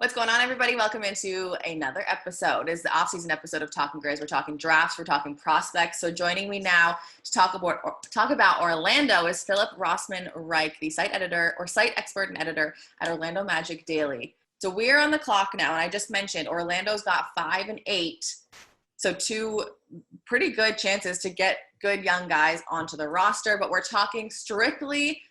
What's going on, everybody? Welcome into another episode. It's the off-season episode of Talkin Grizz. We're talking drafts, we're talking prospects. So joining me now to talk about Orlando is Philip Rossman-Reich, the site expert and editor at Orlando Magic Daily. So we're on the clock now, and I just mentioned Orlando's got 5 and 8. So 2 pretty good chances to get good young guys onto the roster, but we're talking strictly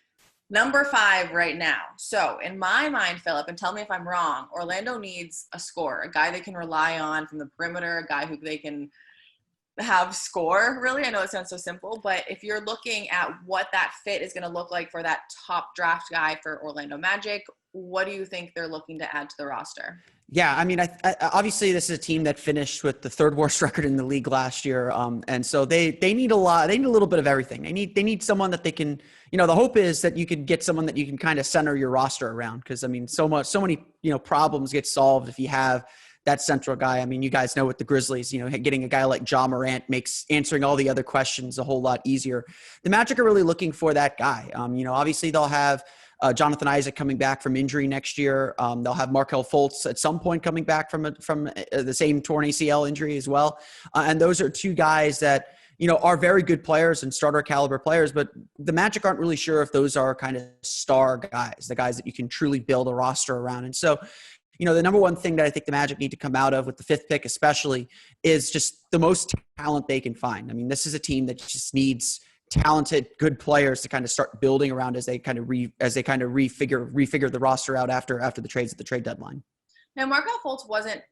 number 5 right now. So in my mind, Philip, and tell me if I'm wrong, Orlando needs a scorer, a guy they can rely on from the perimeter, a guy who they can have score, really. I know it sounds so simple, but if you're looking at what that fit is going to look like for that top draft guy for Orlando Magic, what do you think they're looking to add to the roster? Yeah, I mean, I obviously this is a team that finished with the 3rd worst record in the league last year, and so they need a lot. They need a little bit of everything. They need someone that they can. The hope is that you could get someone that you can kind of center your roster around, because I mean, so many problems get solved if you have that central guy. I mean, you guys know with the Grizzlies, getting a guy like Ja Morant makes answering all the other questions a whole lot easier. The Magic are really looking for that guy. Obviously they'll have Jonathan Isaac coming back from injury next year. They'll have Markelle Fultz at some point coming back from the same torn ACL injury as well. And those are 2 guys that, are very good players and starter caliber players, but the Magic aren't really sure if those are kind of star guys, the guys that you can truly build a roster around. And so, the number one thing that I think the Magic need to come out of with the 5th pick especially is just the most talent they can find. I mean, this is a team that just needs talented, good players to kind of start building around as they kind of refigure the roster out after the trades at the trade deadline. Now, Markelle Fultz wasn't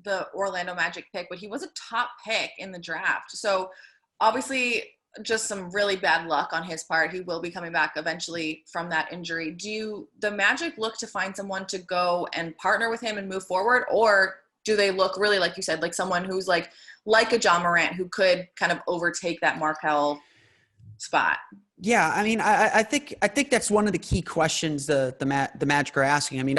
the Orlando Magic pick, but he was a top pick in the draft. So obviously just some really bad luck on his part. He will be coming back eventually from that injury. Do the Magic look to find someone to go and partner with him and move forward? Or do they look really, like you said, like someone who's like a Ja Morant who could kind of overtake that Markelle spot? Yeah, I mean, I think that's one of the key questions the Magic are asking. I mean,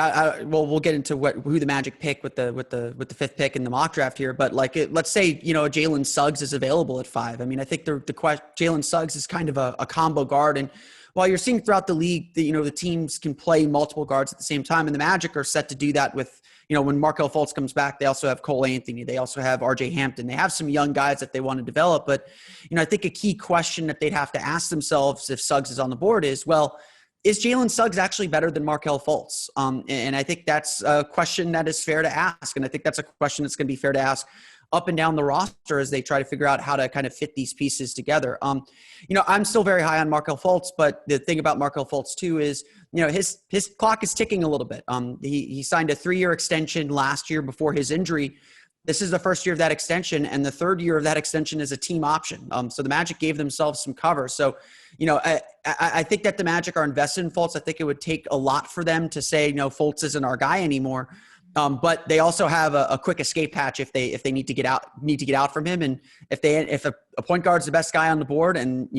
we'll get into who the Magic pick with the 5th pick in the mock draft here, but let's say Jalen Suggs is available at 5. I mean, I think Jalen Suggs is kind of a combo guard, and while you're seeing throughout the league that the teams can play multiple guards at the same time, and the Magic are set to do that with. When Markelle Fultz comes back, they also have Cole Anthony. They also have RJ Hampton. They have some young guys that they want to develop. But, I think a key question that they'd have to ask themselves if Suggs is on the board is, well, is Jalen Suggs actually better than Markelle Fultz? And I think that's a question that is fair to ask. And I think that's a question that's going to be fair to ask up and down the roster as they try to figure out how to kind of fit these pieces together. I'm still very high on Markelle Fultz, but the thing about Markelle Fultz too is, his clock is ticking a little bit. He signed a 3-year extension last year before his injury. This is the first year of that extension, and the 3rd year of that extension is a team option. So the Magic gave themselves some cover. So, I think that the Magic are invested in Fultz. I think it would take a lot for them to say, no, Fultz isn't our guy anymore. But they also have a quick escape hatch if they need to get out from him. And if a point guard's the best guy on the board, and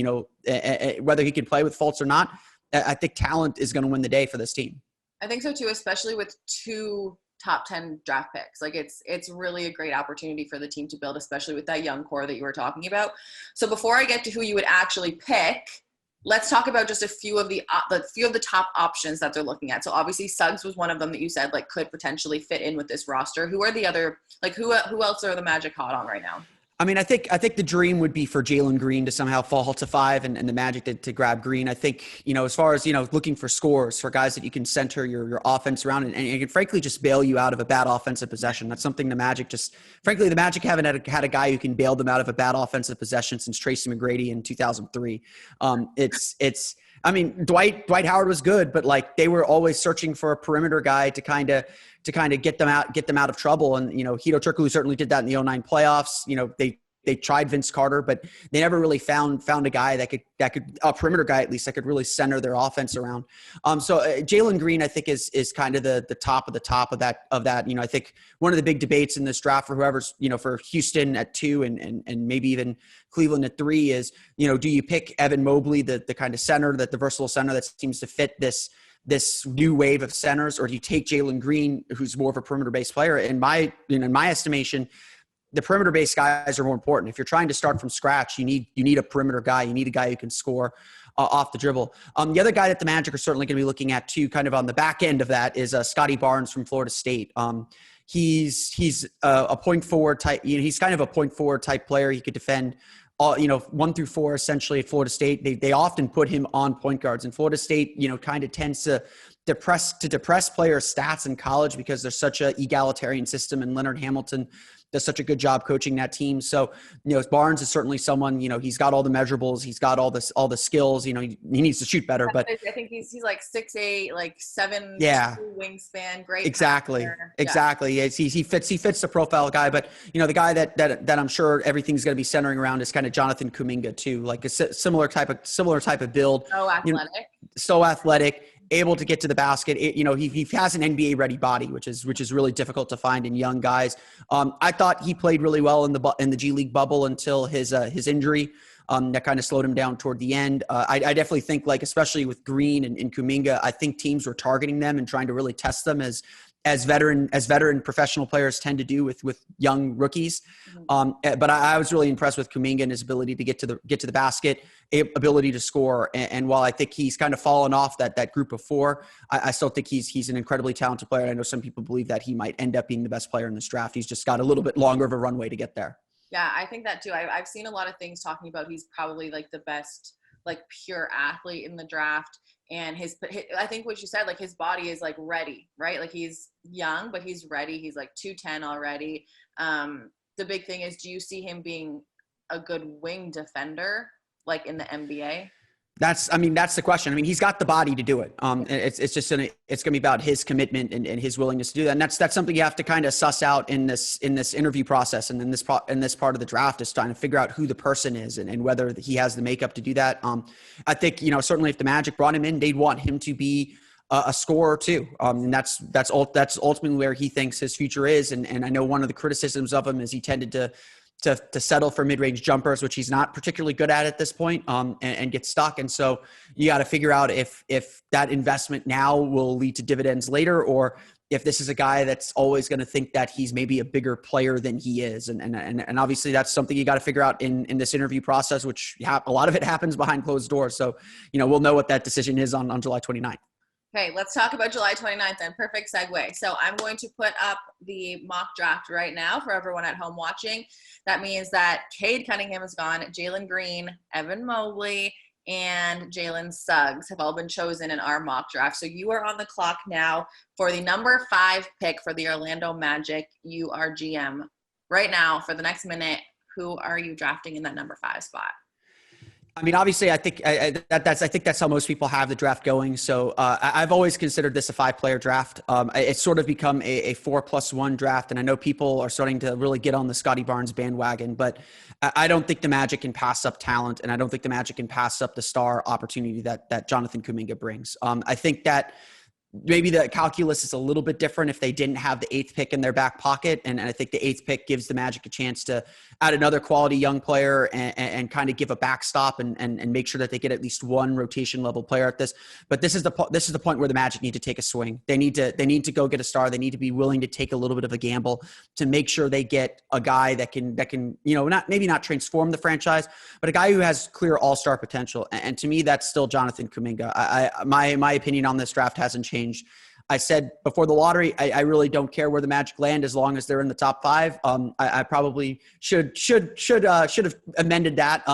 whether he can play with Fultz or not, I think talent is going to win the day for this team. I think so too, especially with 2 top 10 draft picks. Like it's really a great opportunity for the team to build, especially with that young core that you were talking about. So before I get to who you would actually pick, let's talk about just a few of the top options that they're looking at. So obviously Suggs was one of them that you said could potentially fit in with this roster. Who are the other, who else are the Magic hot on right now? I mean, I think the dream would be for Jalen Green to somehow fall to 5 and the Magic to grab Green. I think, as far as, looking for scores, for guys that you can center your offense around and can frankly just bail you out of a bad offensive possession. That's something the Magic the Magic haven't had a guy who can bail them out of a bad offensive possession since Tracy McGrady in 2003. I mean, Dwight Howard was good, but they were always searching for a perimeter guy to kind of get them out of trouble. And, Hedo Turkoglu certainly did that in the 2009 playoffs. They tried Vince Carter, but they never really found a guy that could a perimeter guy, at least, that could really center their offense around. So Jalen Green, I think is kind of the top of that. I think one of the big debates in this draft for whoever's, for Houston at 2 and maybe even Cleveland at 3 is, do you pick Evan Mobley, the kind of center, the versatile center that seems to fit this new wave of centers, or do you take Jalen Green, who's more of a perimeter-based player? In my estimation, the perimeter-based guys are more important. If you're trying to start from scratch, you need a perimeter guy. You need a guy who can score. off the dribble. The other guy that the Magic are certainly going to be looking at too, kind of on the back end of that, is Scottie Barnes from Florida State. He's a point forward type. He's kind of a point forward type player. He could defend all, 1 through 4 essentially at Florida State. They often put him on point guards, and Florida State, kind of tends to depress players' stats in college because there's such an egalitarian system, and Leonard Hamilton does such a good job coaching that team. So, Barnes is certainly someone, he's got all the measurables, he's got all the skills, he needs to shoot better, but I think he's like 6'8", like 7'2" wingspan. Great. Exactly. Passer. Exactly. Yeah. He fits the profile guy, but the guy that I'm sure everything's going to be centering around is kind of Jonathan Kuminga too, like a similar type of build. So athletic. So athletic. Able to get to the basket. He has an NBA ready body, which is really difficult to find in young guys. I thought he played really well in the G League bubble until his injury. That kind of slowed him down toward the end. I definitely think, like, especially with Green and Kuminga, I think teams were targeting them and trying to really test them as veteran professional players tend to do with young rookies. But I was really impressed with Kuminga and his ability to get to the basket, ability to score. And while I think he's kind of fallen off that group of 4, I still think he's an incredibly talented player. I know some people believe that he might end up being the best player in this draft. He's just got a little bit longer of a runway to get there. Yeah, I think that too. I've seen a lot of things talking about he's probably like the best, like, pure athlete in the draft. And I think what you said, like, his body is like ready, right? Like, he's young, but he's ready. He's like 210 already. The big thing is, do you see him being a good wing defender, like in the NBA? That's the question. He's got the body to do it. It's going to be about his commitment and his willingness to do that. And that's something you have to kind of suss out in this interview process. And in this part of the draft is trying to figure out who the person is and whether he has the makeup to do that. I think, certainly if the Magic brought him in, they'd want him to be a scorer too. And that's ultimately where he thinks his future is. And I know one of the criticisms of him is he tended to settle for mid-range jumpers, which he's not particularly good at this point, and get stuck. And so you got to figure out if that investment now will lead to dividends later, or if this is a guy that's always going to think that he's maybe a bigger player than he is. And obviously that's something you got to figure out in this interview process, which a lot of it happens behind closed doors. So, we'll know what that decision is on July 29th. Okay, let's talk about July 29th then. Perfect segue. So I'm going to put up the mock draft right now for everyone at home watching. That means that Cade Cunningham is gone, Jalen Green, Evan Mobley, and Jalen Suggs have all been chosen in our mock draft. So you are on the clock now for the number 5 pick for the Orlando Magic. You are GM. Right now, for the next minute, who are you drafting in that number 5 spot? Obviously, I think that's how most people have the draft going. So I've always considered this a 5-player draft. It's sort of become a 4+1 draft, and I know people are starting to really get on the Scottie Barnes bandwagon, but I don't think the Magic can pass up talent, and I don't think the Magic can pass up the star opportunity that Jonathan Kuminga brings. I think that maybe the calculus is a little bit different if they didn't have the 8th pick in their back pocket. And I think the 8th pick gives the Magic a chance to add another quality young player and kind of give a backstop and make sure that they get at least one rotation level player at this. But this is the point where the Magic need to take a swing. They need to go get a star. They need to be willing to take a little bit of a gamble to make sure they get a guy that can, not transform the franchise, but a guy who has clear all-star potential. And to me, that's still Jonathan Kuminga. My opinion on this draft hasn't changed. I said before the lottery, I really don't care where the Magic land as long as they're in the top 5. I probably should have amended that.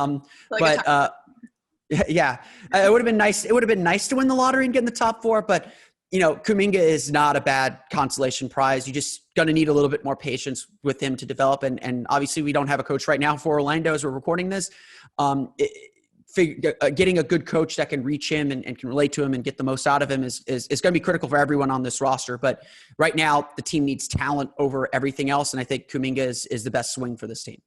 Yeah, it would have been nice. It would have been nice to win the lottery and get in the top 4, but Kuminga is not a bad consolation prize. You just going to need a little bit more patience with him to develop. And obviously we don't have a coach right now for Orlando as we're recording this. Getting a good coach that can reach him and can relate to him and get the most out of him is going to be critical for everyone on this roster. But right now the team needs talent over everything else. And I think Kuminga is the best swing for this team.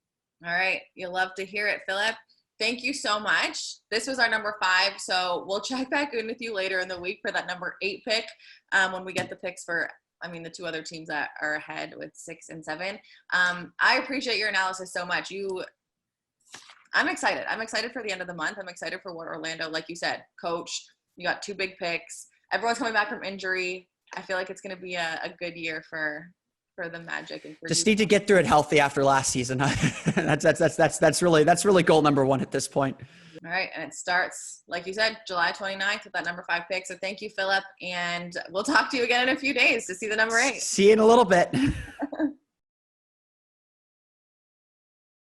All right. You'll love to hear it, Philip. Thank you so much. This was our number 5. So we'll check back in with you later in the week for that number 8 pick when we get the picks for the 2 other teams that are ahead with 6 and 7. I appreciate your analysis so much. I'm excited. I'm excited for the end of the month. I'm excited for what Orlando, like you said, coach, you got 2 big picks. Everyone's coming back from injury. I feel like it's going to be a good year for the Magic. And just need to get through it healthy after last season. That's really goal number 1 at this point. All right. And it starts, like you said, July 29th with that number 5 pick. So thank you, Philip. And we'll talk to you again in a few days to see the number 8. See you in a little bit.